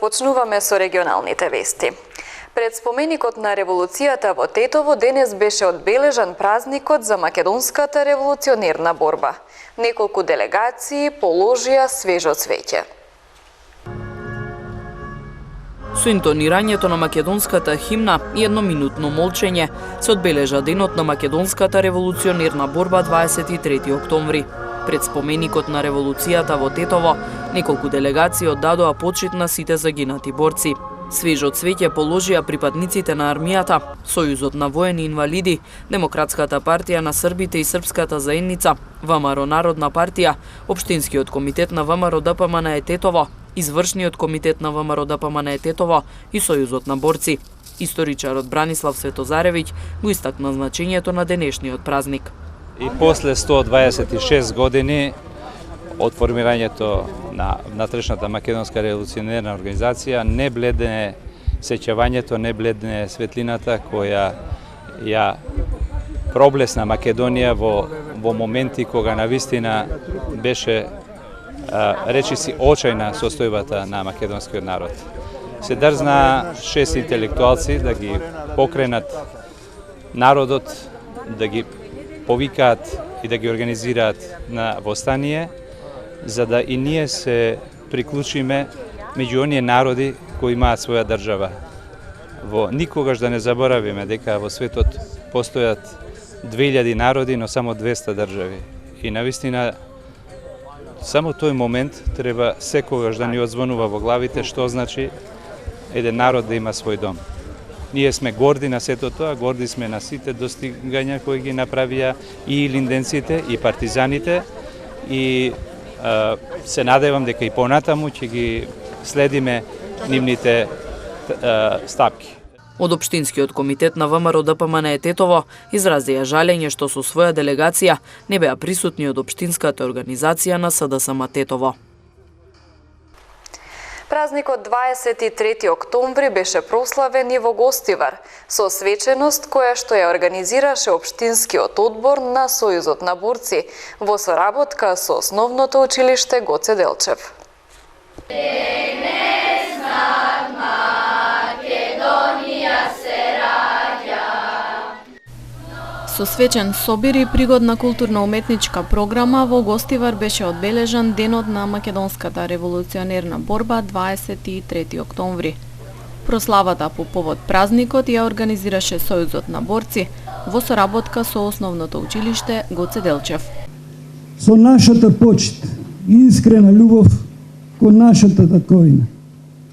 Започнуваме со регионалните вести. Пред споменикот на револуцијата во Тетово денес беше одбележан празникот за македонската револуционерна борба. Неколку делегации положија свежо цвеќе. Со интонирањето на македонската химна и едноминутно молчење се одбележа денот на македонската револуционерна борба 23 октомври. Пред споменикот на револуцијата во Тетово, неколку делегации оддадоа почит на сите загинати борци. Свежо цвеќе положија припадниците на армијата, Сојузот на воени инвалиди, Демократската партија на србите и Српската заедница, ВМРО Народна партија, Општинскиот комитет на ВМРО ДПМН Тетово, Извршниот комитет на ВМРО ДПМН Тетово и Сојузот на борци. Историчарот Бранислав Светозаревиќ го истакна значењето на денешниот празник. И после 126 години од формирањето на внатрешната македонска револуционерна организација не бледне сеќавањето, не бледне светлината која ја проблесна Македонија во моменти кога навистина беше речиси очајна состојбата на македонскиот народ. Се дрзна 6 интелектуалци да ги покренат народот, да ги повикаат и да ги организираат на востание, за да и ние се приклучиме меѓу оние народи кои имаат своја држава. Никогаш да не заборавиме дека во светот постојат 2000 народи, но само 200 држави. И навистина, само тој момент треба секогаш да ни одзвонува во главите што значи еден народ да има свој дом. Ние сме горди на сето тоа, горди сме на сите достигања кои ги направија и линденците, и партизаните, и се надевам дека и понатаму ќе ги следиме нивните стапки. Од Општинскиот комитет на ВМРО ДПМН Тетово изразија жалење што со своја делегација не беа присутни од Општинската организација на СДСМ Тетово. Празникот 23 октомври беше прославен и во Гостивар, со свеченост која што ја организираше Општинскиот одбор на Сојузот на борци во соработка со Основното училиште Гоце Делчев. Денес над Македонија се раѓа. Со свечен собир и пригодна културно-уметничка програма во Гостивар беше одбележан денот на македонската револуционерна борба 23 октомври. Прославата по повод празникот ја организираше Сојузот на борци во соработка со Основното училиште Гоце Делчев. Со нашата почит и искрена љубов кон нашата татковина,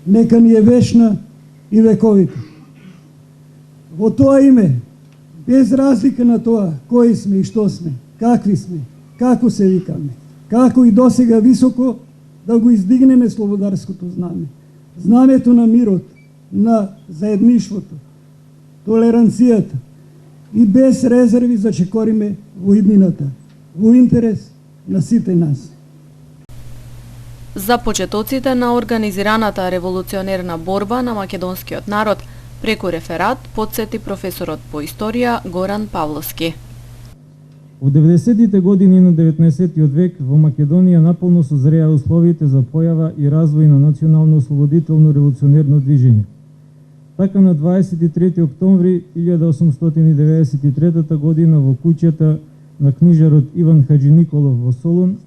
нека ни е вечна и вековита. Во тоа име, без разлика на тоа кои сме и што сме, какви сме, како се викаме, како и досега високо да го издигнеме слободарското знаме. Знамето на мирот, на заедништвото, толеранцијата и без резерви зачекориме во иднината, во интерес на сите нас. За почетоците на организираната револуционерна борба на македонскиот народ, преку реферат подсети професорот по историја Горан Павловски. Во 90-тите години на 19-тиот век во Македонија наполно созреа условите за појава и развој на национално ослободително револуционерно движење. Така на 23 октомври 1893 година во куќата на книжарот Иван Хаджи Николов во Солун,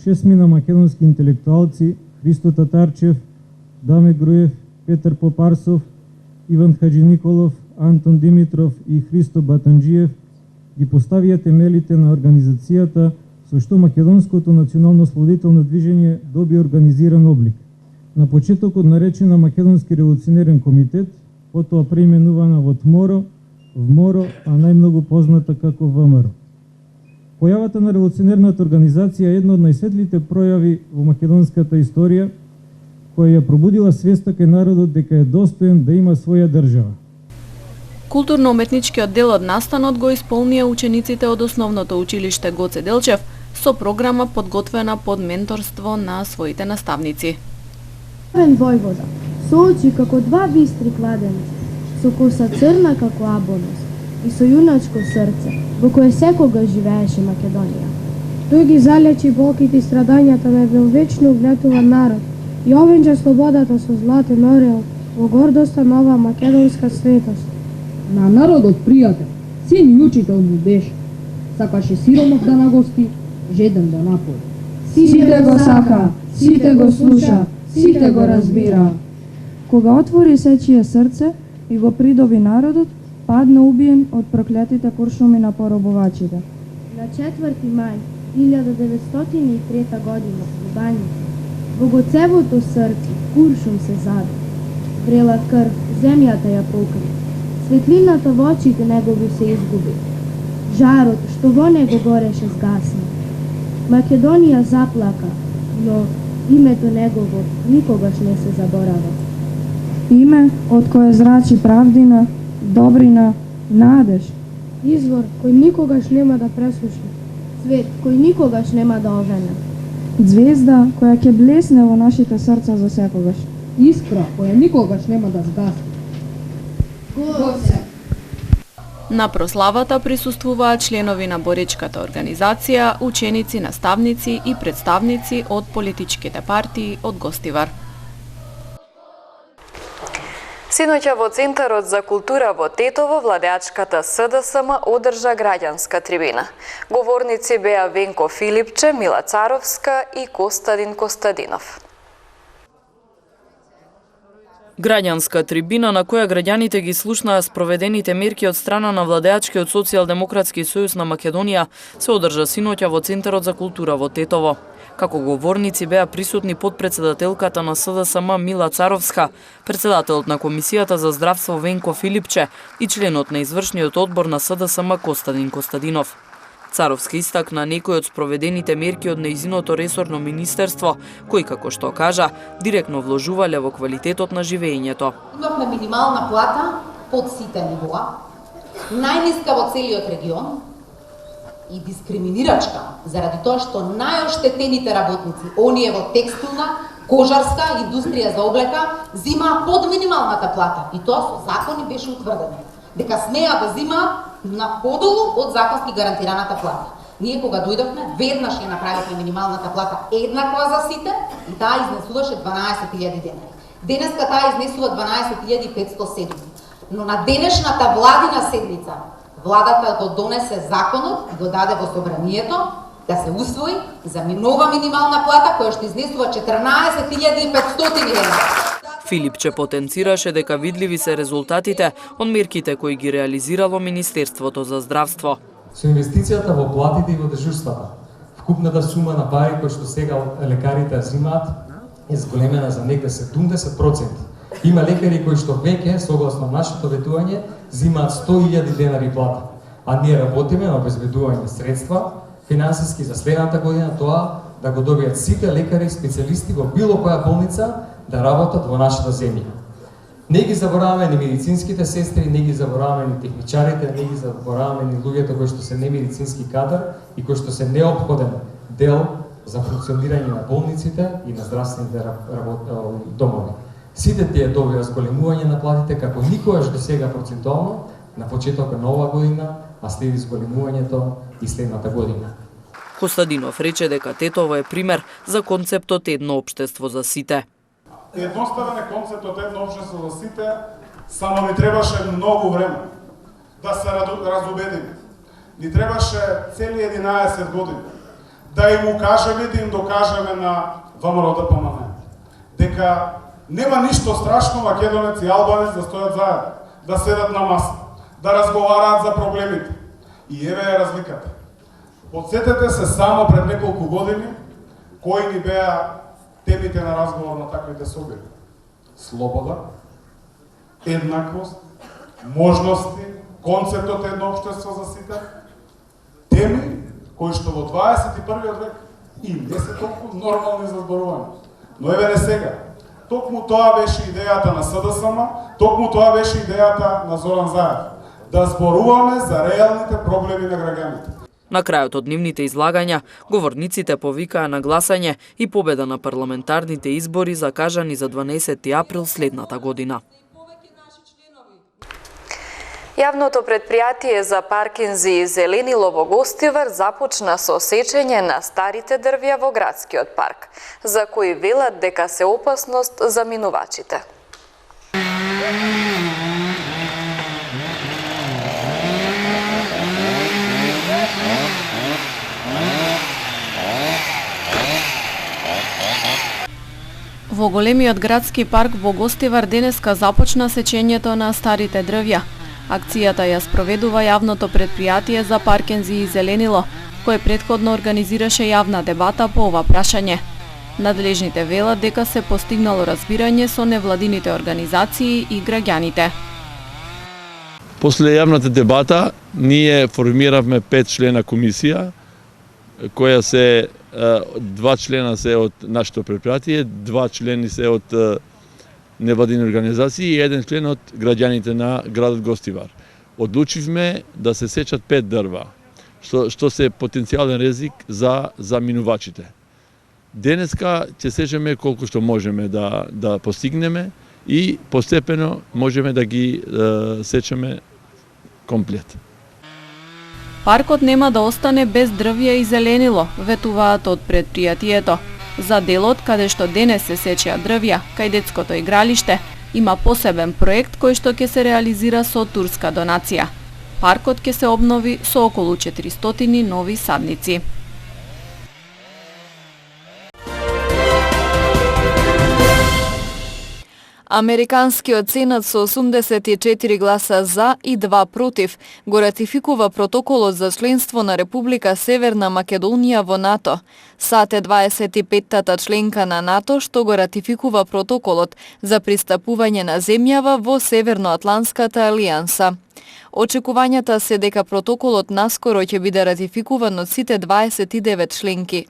6 македонски интелектуалци Христо Татарчев, Даме Груев, Петар Попарсов, Иван Хаджи Николов, Антон Димитров и Христо Батанџиев ги поставија темелите на организацијата со што македонското национално ослободително движење доби организиран облик. На почетокот наречена Македонски револуционерен комитет, потоа преименувана во ТМОРО, ВМОРО, а најмногу позната како ВМРО. Појавата на револуционерната организација е една од најсветлите пројави во македонската историја, која ја пробудила свеста кај народот дека е достоен да има своја држава. Културно-уметничкиот дел од настанот го исполнија учениците од Основното училиште Гоце Делчев со програма подготвена под менторство на своите наставници. Војвода, со очи како два бистри кладенци, со коса црна како абонос и со јуначко срце, во кое секогаш живееше Македонија. Тој ги залечи болките и страдањата на еден вечно угнетуван народ и овенча слободата со златен орел во гордоста нова македонска светост. На народот пријател, син и учител му беше. Сакаше сиромах да нагости, жеден да напои. Сите го сака, сите го слуша, сите го разбира. Кога отвори сечие срце и го придоби народот, падна убиен од проклетите куршуми на поробувачите. На 4. мај 1903 година во Банјата, во Гоцевото срце, куршум се заде. Врела крв, земјата ја покри. Светлината во очите негови се изгуби. Жарот што во него гореше згасна. Македонија заплака, но името негово никогаш не се заборава. Име од кое зрачи правдина, добрина, надеж. Извор кој никогаш нема да пресуши. Свет кој никогаш нема да овене. Звезда која ќе блесне во нашите срца за секогаш. Искра која никогаш нема да згаси. Гоце! На прославата присуствуваат членови на боречката организација, ученици, наставници и представници од политичките партии од Гостивар. Синоќа во Центарот за култура во Тетово владеачката СДСМ одржа граѓанска трибина. Говорници беа Венко Филипче, Мила Царовска и Костадин Костадинов. Граѓанска трибина на која граѓаните ги слушнаа спроведените мерки од страна на владеачкиот Социјалдемократски сојуз на Македонија се одржа синоќа во Центарот за култура во Тетово. Како говорници беа присутни подпредседателката на СДСМ Мила Царовска, председателот на Комисијата за здравство Венко Филипче и членот на извршниот одбор на СДСМ Костадин Костадинов. Царовска истакна некои од спроведените мерки од нејзиното ресорно министерство, кои, како што кажа, директно вложувале во квалитетот на живеењето. Имавме минимална плата под сите нивоа, најниска во целиот регион и дискриминирачка, заради тоа што најоштетените работници, оние во текстилна, кожарска индустрија за облека, зимаа под минималната плата. И тоа со закони беше утврдено, дека смеа да зимаат на подолу од законски гарантираната плата. Ние кога дојдовме, веднаш ја направивме минималната плата еднаква за сите и таа изнесуваше 12.000 денари. Денеска таа изнесува 12.507. Но на денешната владина седница, владата го донесе законот и го даде во собранието да се усвои за нова минимална плата која што изнесува 14.500 денари. Филипче потенцираше дека видливи се резултатите од мерките кои ги реализирало Министерството за здравство. Со инвестицијата во платите и во дежурствата, вкупната сума на пари кои што сега лекарите взимаат е зголемена за негде 70%. Има лекари кои што веќе, согласно нашето ветување, взимаат 100.000 денари плата. А ние работиме на обезбедување средства, финансиски за следната година тоа да го добијат сите лекари специјалисти во било која болница да работат во нашата земја. Не ги забораваме ни медицинските сестри, не ги забораваме ни техничарите, не ги забораваме ни луѓето кои што се немедицински кадар и кои што се неопходен дел за функционирање на болниците и на здравствените домови. Сите тие добија зголемување на платите како никогаш до сега процентуално на почетокот на оваа година, а следи зголемувањето и следната година. Костадинов рече дека Тетово е пример за концептот едно општество за сите. Едноставен е концептот едно општество за сите, само ни требаше многу време да се разубедиме. Ни требаше цели 11 години да им укажеме, да им докажеме на ВМРО ДПМН дека нема ништо страшно македонец и албанец да стојат заедно, да седат на маса, да разговараат за проблемите. И еве е разликата. Подсетете се само пред неколку години кои ни беа темите на разговор на таквите собери. Слобода, еднаквост, можности, концептот едно општество за сите, теми кои што во 21. век и не се толку нормални за зборување. Но еве не сега. Токму тоа беше идејата на СДСМ, токму тоа беше идејата на Зоран Заев. Да зборуваме за реалните проблеми на граѓаните. На крајот од нивните излагања, говорниците повикаа на гласање и победа на парламентарните избори закажани за 12 април следната година. Јавното предпријатие за паркинзи и зеленило во Гостивар започна со сечење на старите дрвја во градскиот парк, за кои велат дека се опасност за минувачите. Во големиот градски парк во Гостивар денеска започна сечењето на старите дрвја. Акцијата ја спроведува јавното предпријатие за паркинзи и зеленило, кое претходно организираше јавна дебата по ова прашање. Надлежните велат дека се постигнало разбирање со невладините организации и граѓаните. После јавната дебата ние формиравме 5 члена комисија, која се 2 члена се од нашето предпријатие, 2 члени се од невладини организации и 1 член од граѓаните на градот Гостивар. Одлучивме да се сечат 5 дрва, што се потенцијален ризик за минувачите. Денеска ќе сечеме колку што можеме да постигнеме и постепено можеме да ги сечеме комплет. Паркот нема да остане без дрвја и зеленило, ветуваат од предпријатието. За делот каде што денес се сечеа дрвја, кај детското игралиште, има посебен проект кој што ќе се реализира со турска донација. Паркот ќе се обнови со околу 400 нови садници. Американскиот сенат со 84 гласа за и 2 против го ратификува протоколот за членство на Република Северна Македонија во НАТО. САД е 25-тата членка на НАТО што го ратификува протоколот за пристапување на земјава во Северноатланската алијанса. Очекувањата се дека протоколот наскоро ќе биде ратификуван од сите 29 членки.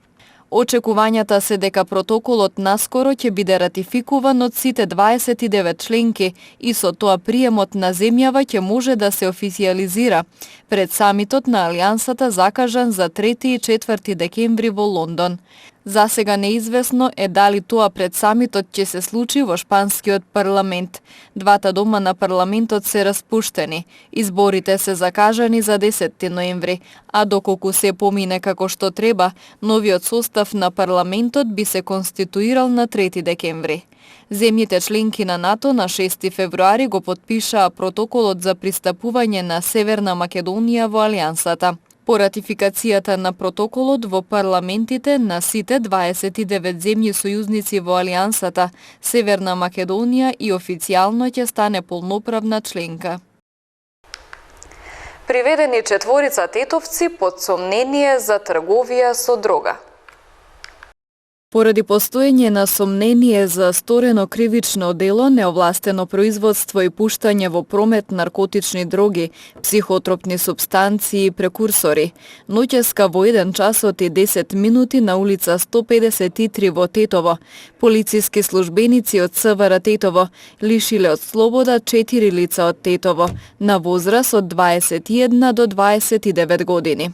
Очекувањата се дека протоколот наскоро ќе биде ратификуван од сите 29 членки и со тоа приемот на земјава ќе може да се официјализира пред самитот на Алијансата закажан за 3 и 4 декември во Лондон. За сега неизвестно е дали тоа пред самитот ќе се случи во шпанскиот парламент. Двата дома на парламентот се распуштени. Изборите се закажани за 10 ноември, а доколку се помине како што треба, новиот состав на парламентот би се конституирал на 3 декември. Земјите членки на НАТО на 6 февруари го потпишаа протоколот за пристапување на Северна Македонија во Алијансата. По ратификацијата на протоколот во парламентите на сите 29 земји сојузници во Алијансата, Северна Македонија и официјално ќе стане полноправна членка. Приведени 4 тетовци под сомнение за трговија со дрога. Поради постоење на сомнение за сторено кривично дело, неовластено производство и пуштање во промет наркотични дроги, психотропни супстанции и прекурсори, ноќеска во 1 часот и 10 минути на улица 153 во Тетово, полициски службеници од СВР Тетово лишиле од слобода 4 лица од Тетово на возраст од 21 до 29 години.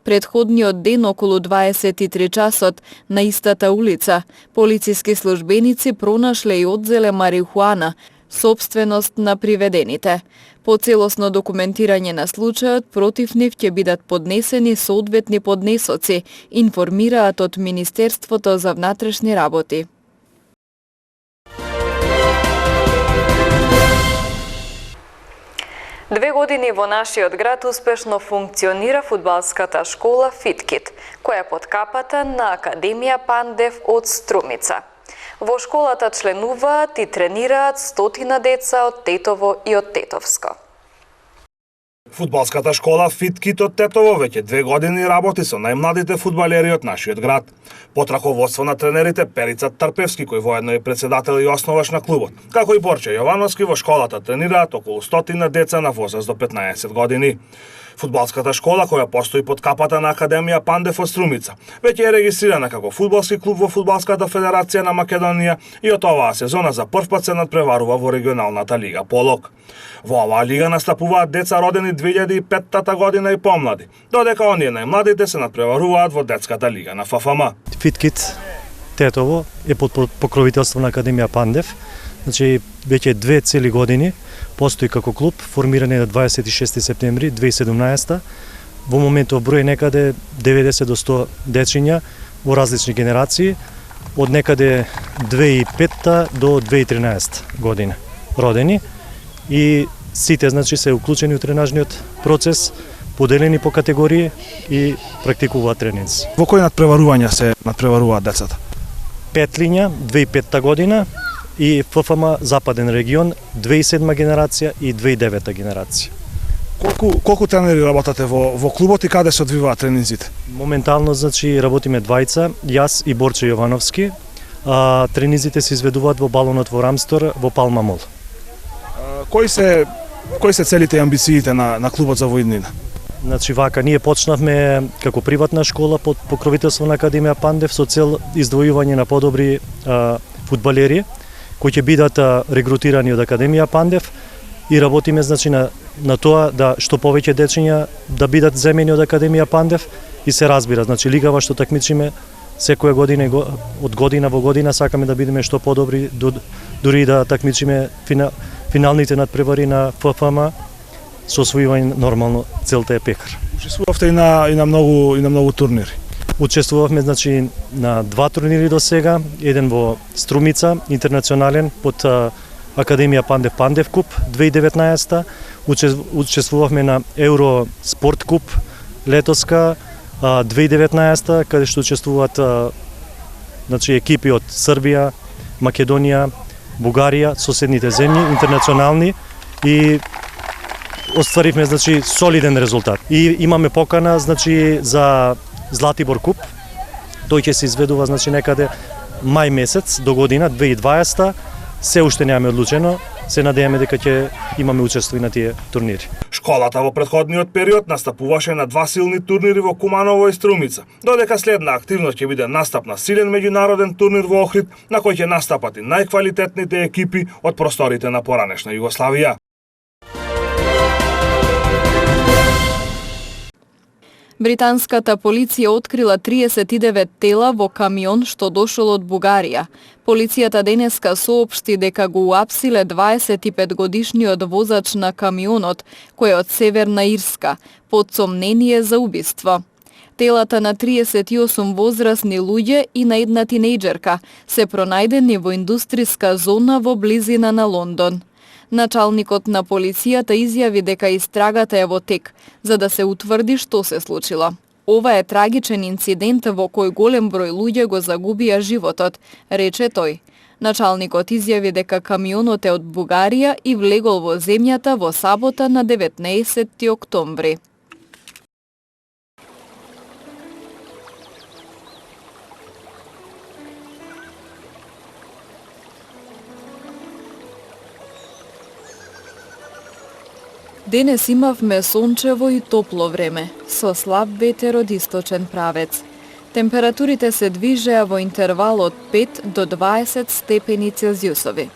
Предходниот ден околу 23 часот на истата улица, полициски службеници пронашле и одзеле марихуана, собственост на приведените. По целосно документирање на случајот, против нив ќе бидат поднесени соодветни поднесоци, информираат од Министерството за внатрешни работи. Две години во нашиот град успешно функционира фудбалската школа Фиткит, која е под капата на Академија Пандев од Струмица. Во школата членуваат и тренираат 100 деца од Тетово и од Тетовско. Фудбалската школа Фиткит од Тетово веќе 2 години работи со најмладите фудбалери од нашиот град. Под раководство на тренерите Перица Тарпевски, кој воедно е председател и основаш на клубот, како и Борче Јовановски, во школата тренираат околу 100 деца на возраст до 15 години. Фудбалската школа, која постои под капата на Академија Пандев од Струмица, веќе е регистрирана како фудбалски клуб во Фудбалската федерација на Македонија и од оваа сезона за првпат се надпреварува во регионалната лига Полок. Во оваа лига настапуваат деца родени 2005 година и помлади, додека оние најмладите се надпреваруваат во детската лига на ФФМ. Фиткит Тетово е под покровителство на Академија Пандев. Значи, веќе 2 цели години постои како клуб, формиран е на 26 септември 2017. Во моментов број некаде 90 до 100 дечиња во различни генерации, од некаде 2005 до 2013 година родени, и сите значи се уклучени во тренажниот процес, поделени по категории и практикуваат тренинзи. Во кои надпреварувања се надпреваруваат децата? Петлиња 2005 година и ФФМ Западен регион 2007 генерација и 2009 генерација. Колку тренери работате во клубот и каде се одвиваат тренинзите? Моментално значи работиме двајца, јас и Борче Јовановски. Тренинзите се изведуваат во балонот во Рамстор во Палма Мол. Кои се целите и амбициите на клубот за во иднина? Значи вака, ние почнавме како приватна школа под покровителство на Академија Пандев со цел издвојување на подобри фудбалери кои ќе бидат регрутирани од Академија Пандев, и работиме значи на тоа да што повеќе дечиња да бидат земени од Академија Пандев, и се разбира, значи лигава што такмичиме секоја година, од година во година сакаме да бидеме што подобри, дури да такмичиме финалните надпревари на ФФМ со освојување нормално целта е пекар. Учествувавте и на многу турнири. Учествувавме значи на 2 турнири до сега, еден во Струмица, интернационален под Академија Пандев Пандев куп 2019, учествувавме на Евро Спорт куп летоска 2019, каде што учествуваат значи екипи од Србија, Македонија, Бугарија, соседните земји, интернационални, и остваривме значи солиден резултат. И имаме покана значи за Златибор куп. Тој ќе се изведува значи некаде мај месец до година 2020. Се уште немаме одлучено, се надеваме дека ќе имаме учество и на тие турнири. Школата во претходниот период настапуваше на 2 силни турнири во Куманово и Струмица, додека следна активност ќе биде настап на силен меѓународен турнир во Охрид, на кој ќе настапат и најквалитетните екипи од просторите на поранешна Југославија. Британската полиција открила 39 тела во камион што дошол од Бугарија. Полицијата денеска соопшти дека го уапсиле 25-годишниот возач на камионот, кој е од Северна Ирска, под сомнение за убиство. Телата на 38 возрастни луѓе и на една тинејџерка се пронајдени во индустријска зона во близина на Лондон. Началникот на полицијата изјави дека истрагата е во тек, за да се утврди што се случило. Ова е трагичен инцидент во кој голем број луѓе го загубија животот, рече тој. Началникот изјави дека камионот е од Бугарија и влегол во земјата во сабота на 19 октомври. Денес имавме сончево и топло време, со слаб ветер од источен правец. Температурите се движеа во интервал од 5 до 20 степени Целзиусови.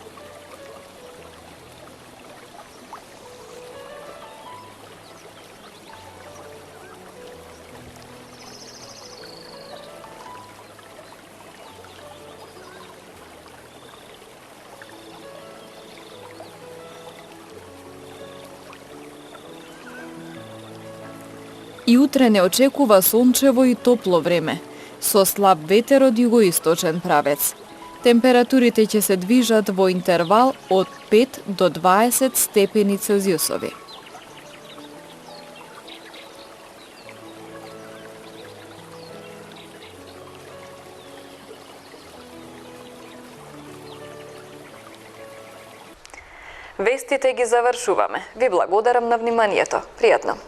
И утре не очекува сончево и топло време, со слаб ветер од југоисточен правец. Температурите ќе се движат во интервал од 5 до 20 степени Целзиусови. Вестите ги завршуваме. Ви благодарам на вниманието. Пријатно!